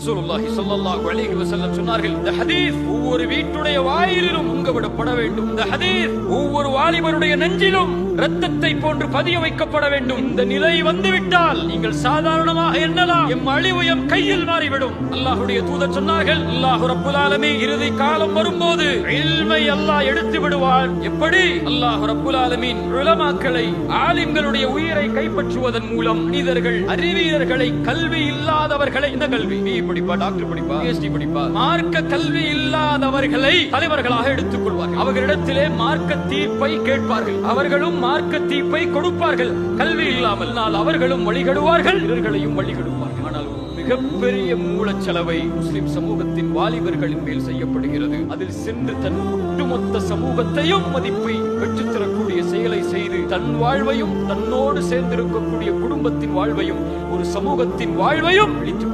ரசூலுல்லாஹி ஸல்லல்லாஹு அலைஹி வஸல்லம் சொன்னார்கள், இந்த ஹதீஸ் ஒவ்வொரு வீட்டுடைய வாயிலிலும் உங்கவிடப்பட வேண்டும். இந்த ஹதீஸ் ஒவ்வொரு வாலிபருடைய நெஞ்சிலும் ரத்தத்தை போன்று பதிய வைக்கப்பட வேண்டும். இந்த நிலை வந்துவிட்டால் நீங்கள் சாதாரணமாக எண்ணலாம், எம் அழிவு எம் கையில் மாறிவிடும். அல்லாஹ்வுடைய தூதர் சொன்னார்கள், அல்லாஹ் ரப்புல் ஆலமீன் இறுதி காலம் வரும்போது இல்மை அல்லாஹ் எடுத்து விடுவார். எப்படி? அல்லாஹ் ரப்புல் ஆலமீன் உலமாக்களை, ஆலிம்களுடைய உயிரை கைப்பற்றுவதன் மூலம் மனிதர்கள், அறிவியர்களை, கல்வி இல்லாதவர்களை, இந்த கல்வி பிஇ படிப்பா, டாக்டர் படிப்பா, PhD படிப்பா, மார்க்க கல்வி இல்லாதவர்களை தலைவர்களாக எடுத்துக் கொள்வார்கள். அவர்களிடத்திலே மார்க்க தீர்ப்பை கேட்பார்கள். அவர்களும் மார்க்க தீர்ப்பை கொடுப்பார்கள். கல்வி இல்லாமல் அவர்களும் வழிகடுவார்கள், இவர்களையும் வழிகடுவார்கள். ஆனால் மிகப்பெரிய மூலச்செலவை முஸ்லிம் சமூகத்தின் வாலிபர்களின் மேல் செய்யப்படுகிறது. அதில் சென்று தன் ஒட்டுமொத்த சமூகத்தையும் மதிப்பை பெற்றுத்தரக்கூடிய செயலை செய்து தன் வாழ்வையும், தன்னோடு சேர்ந்திருக்கக்கூடிய குடும்பத்தின் வாழ்வையும், ஒரு சமூகத்தின் வாழ்வையும் அளித்துக்